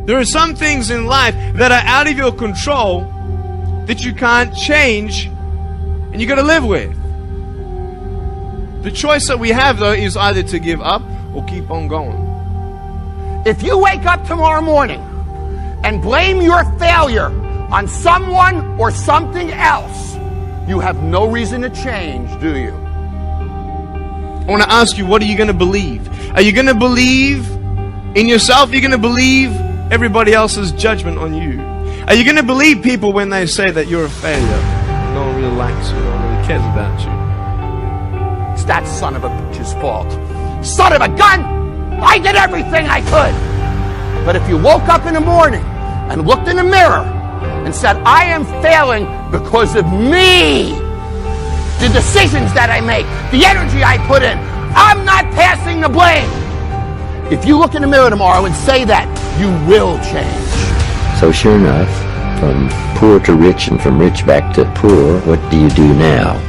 There are some things in life that are out of your control that you can't change, and you got to live with. The choice that we have, though, is either to give up or keep on going. If you wake up tomorrow morning and blame your failure on someone or something else, you have no reason to change, do you? I want to ask you, what are you going to believe? Are you going to believe in yourself? Are you going to believe everybody else's judgment on you? Are you going to believe people when they say that you're a failure? No one really likes you, no one really cares about you. It's that son of a bitch's fault. Son of a gun! I did everything I could! But if you woke up in the morning and looked in the mirror and said, I am failing because of me, the decisions that I make, the energy I put in, I'm not passing the blame. If you look in the mirror tomorrow and say that, you will change. So sure enough, from poor to rich and from rich back to poor, what do you do now?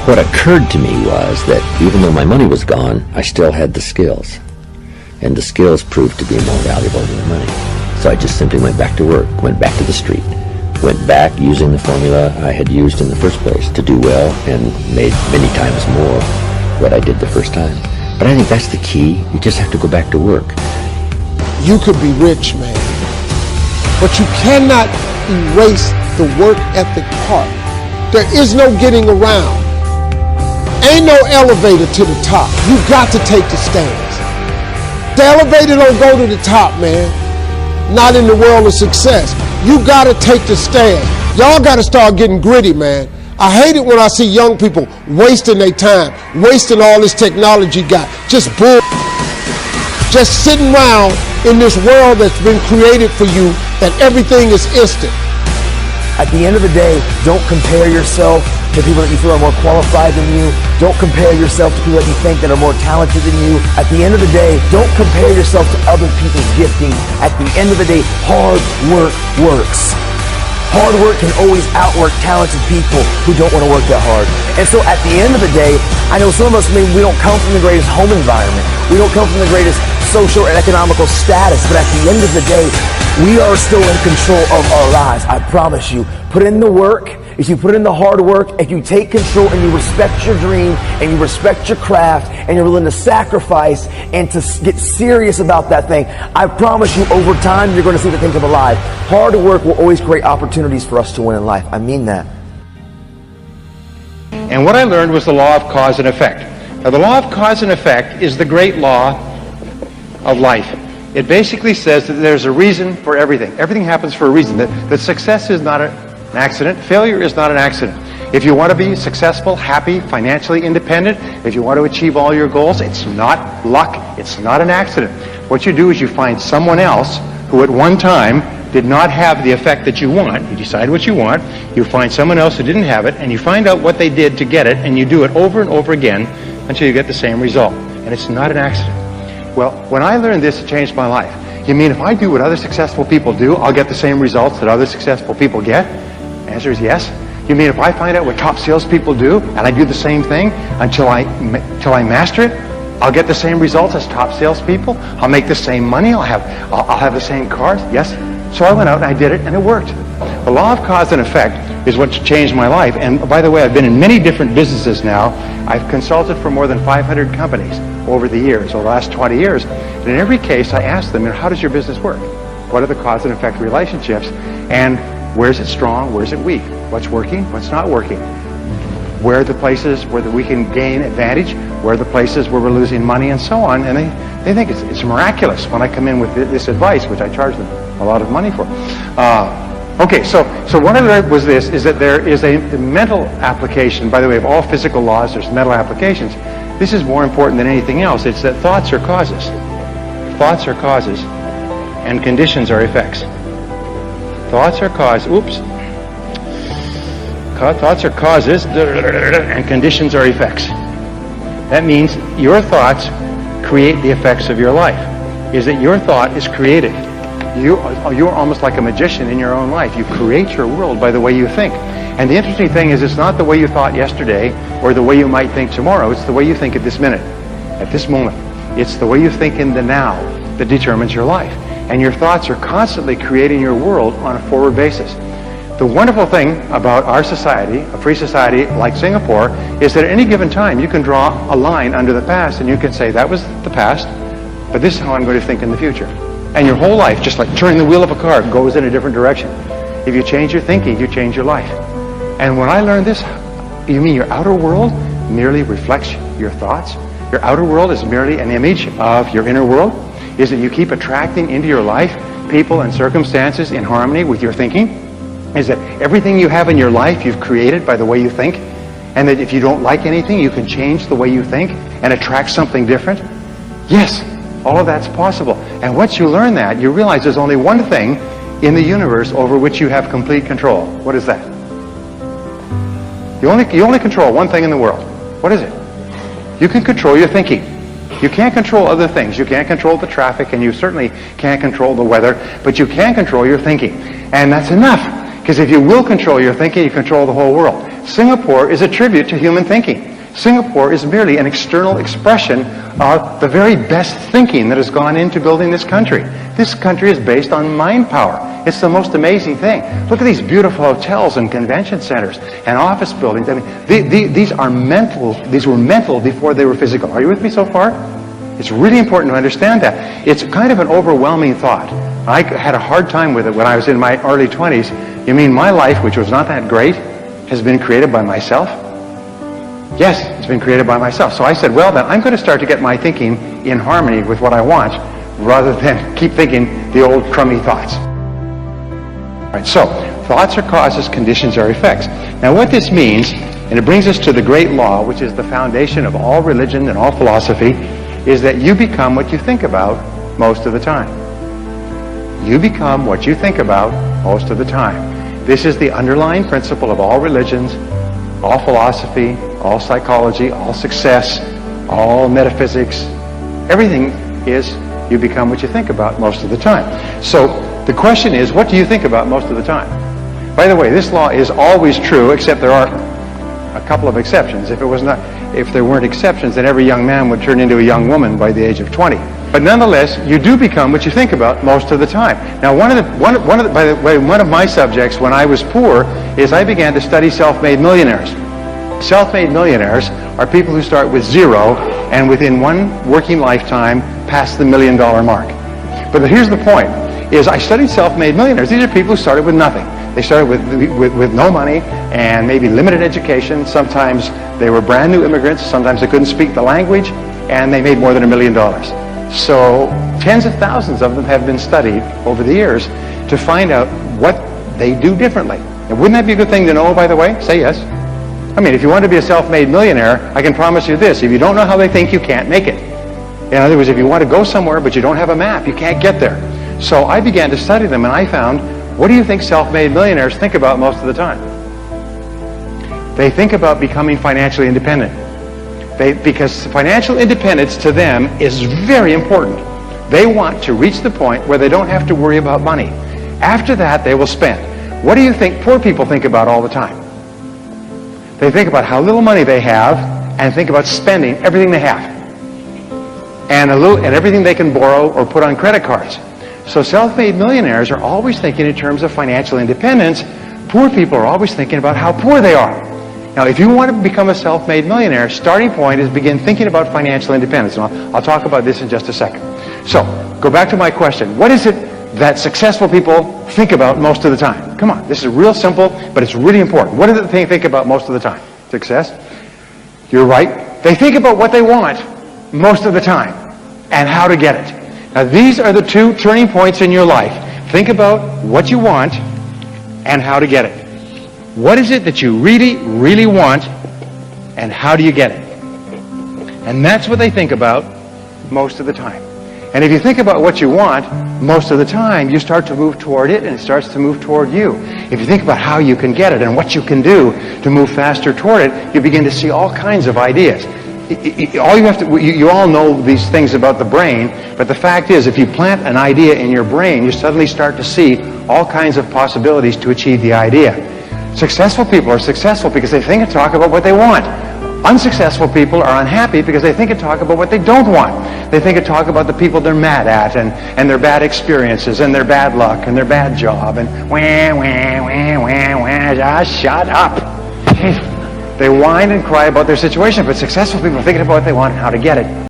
What occurred to me was that even though my money was gone, I still had the skills. And the skills proved to be more valuable than the money. So I just simply went back to work, went back to the street, went back using the formula I had used in the first place to do well and made many times more what I did the first time. But I think that's the key. You just have to go back to work. You could be rich, man, but you cannot erase the work ethic part. There is no getting around. Ain't no elevator to the top. You got to take the stairs. The elevator don't go to the top, man. Not in the world of success. You got to take the stairs. Y'all got to start getting gritty, man. I hate it when I see young people wasting their time, wasting all this technology got, just bull, just sitting around in this world that's been created for you and everything is instant. At the end of the day, don't compare yourself to people that you feel are more qualified than you. Don't compare yourself to people that you think that are more talented than you. At the end of the day, don't compare yourself to other people's gifting. At the end of the day, hard work works. Hard work can always outwork talented people who don't want to work that hard. And so at the end of the day, I know some of us, maybe we don't come from the greatest home environment. We don't come from the greatest social and economical status. But at the end of the day, we are still in control of our lives. I promise you. Put in the work. If you put in the hard work, if you take control and you respect your dream and you respect your craft and you're willing to sacrifice and to get serious about that thing, I promise you over time you're going to see the thing come alive. Hard work will always create opportunities for us to win in life. I mean that. And what I learned was the law of cause and effect. Now, the law of cause and effect is the great law of life. It basically says that there's a reason for everything. Everything happens for a reason. That success is not an accident. Failure is not an accident. If you want to be successful, happy, financially independent, if you want to achieve all your goals, it's not luck. It's not an accident. What you do is you find someone else who at one time did not have the effect that you want. You decide what you want. You find someone else who didn't have it, and you find out what they did to get it, and you do it over and over again until you get the same result. And it's not an accident. Well, when I learned this, it changed my life. You mean if I do what other successful people do, I'll get the same results that other successful people get? The answer is yes. You mean if I find out what top salespeople do, and I do the same thing until I master it, I'll get the same results as top salespeople? I'll make the same money? I'll have the same cars? Yes. So I went out and I did it, and it worked. The law of cause and effect is what changed my life. And by the way, I've been in many different businesses now. I've consulted for more than 500 companies over the years, over the last 20 years. And in every case, I ask them, how does your business work? What are the cause and effect relationships? And where is it strong? Where is it weak? What's working? What's not working? Where are the places where we can gain advantage? Where are the places where we're losing money, and so on? And they think it's miraculous when I come in with this advice, which I charge them a lot of money for. Okay, so what I learned was this, is that there is a mental application. By the way, of all physical laws, there's mental applications. This is more important than anything else. It's that thoughts are causes. Thoughts are causes, and conditions are effects. Thoughts are causes. Oops. Thoughts are causes, and conditions are effects. That means your thoughts create the effects of your life. Is that your thought is creative. You're almost like a magician in your own life. You create your world by the way you think. And the interesting thing is, it's not the way you thought yesterday or the way you might think tomorrow. It's the way you think at this minute, at this moment. It's the way you think in the now that determines your life. and your thoughts are constantly creating your world on a forward basis. The wonderful thing about our society, a free society like Singapore, is that at any given time you can draw a line under the past and you can say, that was the past, but this is how I'm going to think in the future. And your whole life, just like turning the wheel of a car, goes in a different direction. If you change your thinking, you change your life. And when I learned this, you mean your outer world merely reflects your thoughts? Your outer world is merely an image of your inner world? Is that you keep attracting into your life people and circumstances in harmony with your thinking? Is that everything you have in your life you've created by the way you think? And that if you don't like anything, you can change the way you think and attract something different? Yes, all of that's possible. And once you learn that, you realize there's only one thing in the universe over which you have complete control. What is that? You only control one thing in the world. What is it? You can control your thinking. You can't control other things. You can't control the traffic, and you certainly can't control the weather, but you can control your thinking. And that's enough. Because if you will control your thinking, you control the whole world. Singapore is a tribute to human thinking. Singapore is merely an external expression of the very best thinking that has gone into building this country. This country is based on mind power. It's the most amazing thing. Look at these beautiful hotels and convention centers and office buildings. I mean, these are mental. These were mental before they were physical. Are you with me so far? It's really important to understand that. It's kind of an overwhelming thought. I had a hard time with it when I was in my early 20s. You mean my life, which was not that great, has been created by myself? Yes, it's been created by myself. So I said, well, then I'm going to start to get my thinking in harmony with what I want, rather than keep thinking the old crummy thoughts. All right, so thoughts are causes, conditions are effects. Now what this means, and it brings us to the great law, which is the foundation of all religion and all philosophy, is that you become what you think about most of the time. You become what you think about most of the time. This is the underlying principle of all religions, all philosophy, all psychology, all success, all metaphysics. Everything is you become what you think about most of the time. So the question is, what do you think about most of the time? By the way, this law is always true, except there are a couple of exceptions. If there weren't exceptions, then every young man would turn into a young woman by the age of 20. But nonetheless, you do become what you think about most of the time. Now, one of my subjects when I was poor is I began to study self-made millionaires. Self-made millionaires are people who start with zero and within one working lifetime pass the $1 million mark. But here's the point, is I studied self-made millionaires. These are people who started with nothing. They started with no money and maybe limited education. Sometimes they were brand new immigrants. Sometimes they couldn't speak the language, and they made more than $1 million. So tens of thousands of them have been studied over the years to find out what they do differently. And wouldn't that be a good thing to know, by the way? Say yes. I mean, if you want to be a self-made millionaire, I can promise you this. If you don't know how they think, you can't make it. In other words, if you want to go somewhere but you don't have a map, you can't get there. So I began to study them, and I found, what do you think self-made millionaires think about most of the time? They think about becoming financially independent. Because financial independence to them is very important. They want to reach the point where they don't have to worry about money. After that, they will spend. What do you think poor people think about all the time? They think about how little money they have and think about spending everything they have. And everything they can borrow or put on credit cards. So self-made millionaires are always thinking in terms of financial independence. Poor people are always thinking about how poor they are. Now, if you want to become a self-made millionaire, starting point is begin thinking about financial independence. And I'll talk about this in just a second. So, go back to my question. What is it that successful people think about most of the time? Come on, this is real simple, but it's really important. What do they think about most of the time? Success? You're right. They think about what they want most of the time and how to get it. Now, these are the two turning points in your life. Think about what you want and how to get it. What is it that you really, really want, and how do you get it? And that's what they think about most of the time. And if you think about what you want most of the time, you start to move toward it, and it starts to move toward you. If you think about how you can get it and what you can do to move faster toward it, you begin to see all kinds of ideas. You all know these things about the brain, but the fact is, if you plant an idea in your brain, you suddenly start to see all kinds of possibilities to achieve the idea. Successful people are successful because they think and talk about what they want. Unsuccessful people are unhappy because they think and talk about what they don't want. They think and talk about the people they're mad at and their bad experiences and their bad luck and their bad job and shut up. They whine and cry about their situation, but successful people are thinking about what they want and how to get it.